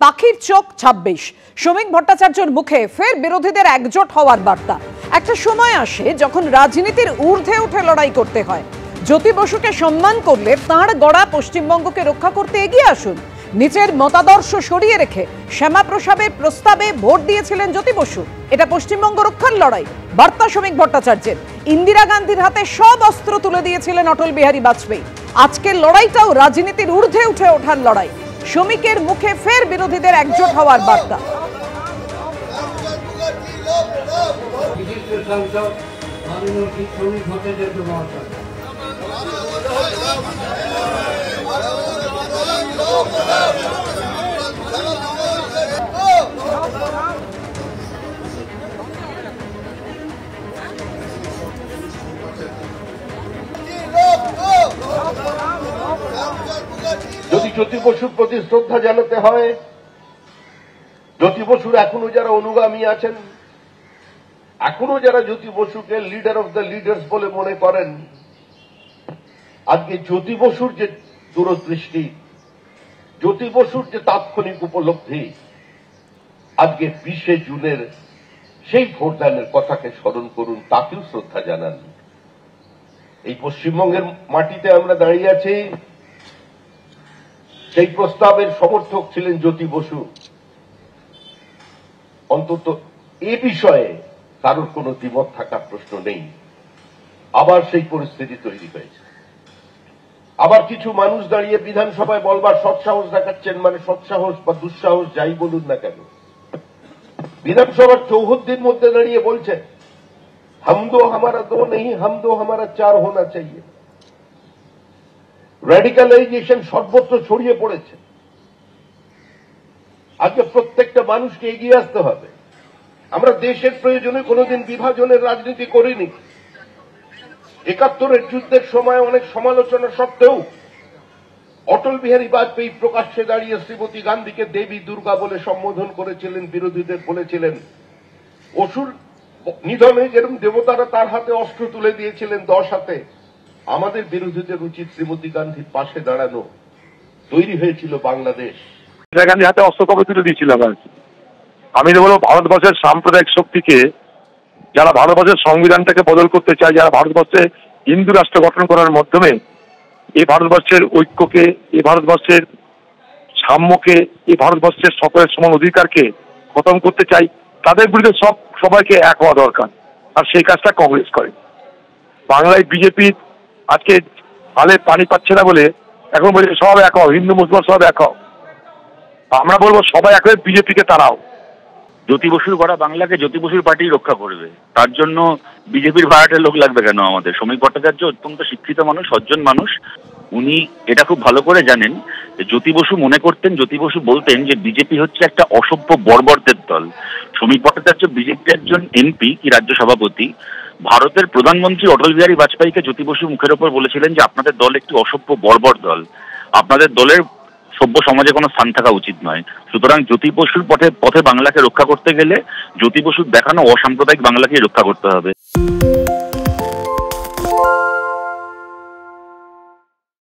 পাখির চোখ ২৬। শ্রমিক ভট্টাচার্যের মুখে ফের বিরোধীদের একজোট হওয়ার বার্তা। একটা সময় আসে যখন রাজনীতির ঊর্ধ্বে উঠে লড়াই করতে হয়। জ্যোতি বসুকে সম্মান করলে তাঁর গড়া পশ্চিমবঙ্গকে রক্ষা করতে এগিয়ে আসুন। নিজের মতাদর্শ সরিয়ে রেখে শ্যামাপ্রসাদের প্রস্তাবে ভোট দিয়েছিলেন জ্যোতি বসু। এটা পশ্চিমবঙ্গ রক্ষার লড়াই। বার্তা শ্রমিক ভট্টাচার্যের। ইন্দিরা গান্ধীর হাতে সব অস্ত্র তুলে দিয়েছিলেন অটল বিহারী বাজপেয়ী। আজকের লড়াইটাও রাজনীতির ঊর্ধ্বে উঠে ওঠার লড়াই। শ্রমিকের মুখে ফের বিরোধীদের একজোট হওয়ার বার্তা। যদি জ্যোতি বসুর প্রতি শ্রদ্ধা জানাতে হয়, জ্যোতি বসুর এখনো যারা অনুগামী আছেন, এখনো যারা জ্যোতি বসুকে লিডার অফ দ্য লিডার্স বলে মনে করেন, আজকে জ্যোতি বসুর যে দূরদৃষ্টি, জ্যোতি বসুর যে তাৎক্ষণিক উপলব্ধি, আজকে 20শে জুনের সেই ভোটদানের কথাকে স্মরণ করুন, তাকেও শ্রদ্ধা জানান। এই পশ্চিমবঙ্গের মাটিতে আমরা দাঁড়িয়ে আছি, সেই প্রস্তাবের সমর্থক ছিলেন জ্যোতি বসু। অন্তত এ বিষয়ে কারোর কোনো দ্বিমত থাকার প্রশ্ন নেই। আবার সেই পরিস্থিতি তৈরি হয়েছে। আবার কিছু মানুষ দাঁড়িয়ে বিধানসভায় বলবার সৎসাহস দেখাচ্ছেন, মানে সৎসাহস বা দুঃসাহস যাই বলুন না কেন, বিধানসভার চৌহদ্দির মধ্যে দাঁড়িয়ে বলছেন, हम दो हमारा दो नहीं, हम दो हमारा चार होना चाहिए। রেডিক্যালাইজেশন সর্বত্র ছড়িয়ে পড়েছে। আজকে প্রত্যেকটা মানুষকে এগিয়ে আসতে হবে। আমরা দেশের প্রয়োজনে কোনোদিন বিভাজনের রাজনীতি করিনি। ৭১-এর যুদ্ধের সময় অনেক সমালোচনা সত্ত্বেও অটল বিহারী বাজপেয়ী প্রকাশ্যে দাঁড়িয়ে শ্রীমতী গান্ধীকে দেবী দুর্গা বলে সম্বোধন করেছিলেন, বিরোধীদের বলেছিলেন অসুর নিধনে যেরকম দেবতারা তার হাতে অস্ত্র তুলে দিয়েছিলেন 10 হাতে, আমাদের বিরোধীদের উচিত শ্রীমতী গান্ধীর পাশে দাঁড়ানো। তৈরি হয়েছিল বাংলাদেশ। ইন্দিরা গান্ধীর হাতে অস্ত্র কবে তুলে দিয়েছিলাম আর কি। আমি তো বলবো, ভারতবর্ষের সাম্প্রদায়িক শক্তিকে, যারা ভারতবর্ষের সংবিধানটাকে বদল করতে চায়, যারা ভারতবর্ষে হিন্দু রাষ্ট্র গঠন করার মাধ্যমে এই ভারতবর্ষের ঐক্যকে, এই ভারতবর্ষের সাম্যকে, এই ভারতবর্ষের সকলের সমান অধিকারকে খতম করতে চাই, তাদের বিরুদ্ধে সবাইকে এক হওয়া দরকার। আর সেই কাজটা কংগ্রেস করে। বাংলায় বিজেপি আজকে হালে পানি পাচ্ছে না বলে এখন বলছে সব এক হও, হিন্দু মুসলমান সব এক হও। আমরা বলবো সবাই এক হয়ে বিজেপিকে তাড়াও। জ্যোতি বসুর গড়া বাংলাকে জ্যোতি বসুর পার্টি রক্ষা করবে, তার জন্য বিজেপির ভাড়াটের লোক লাগবে কেন আমাদের? শ্রমিক ভট্টাচার্য অত্যন্ত শিক্ষিত মানুষ, সজ্জন মানুষ। উনি এটা খুব ভালো করে জানেন যে জ্যোতি বসু মনে করতেন, জ্যোতি বসু বলতেন যে বিজেপি হচ্ছে একটা অসভ্য বর্বরদের দল। শ্রমিক ভট্টাচার্য বিজেপির একজন এমপি কি রাজ্য সভাপতি। ভারতের প্রধানমন্ত্রী অটল বিহারী বাজপেয়ীকে জ্যোতি বসু মুখের ওপর বলেছিলেন যে আপনাদের দল একটি অসভ্য বর্বর দল, আপনাদের দলের সভ্য সমাজে কোনো স্থান থাকা উচিত নয়। সুতরাং জ্যোতি বসুর পথে বাংলাকে রক্ষা করতে গেলে জ্যোতি বসুর দেখানো অসাম্প্রদায়িক বাংলাকে রক্ষা করতে হবে।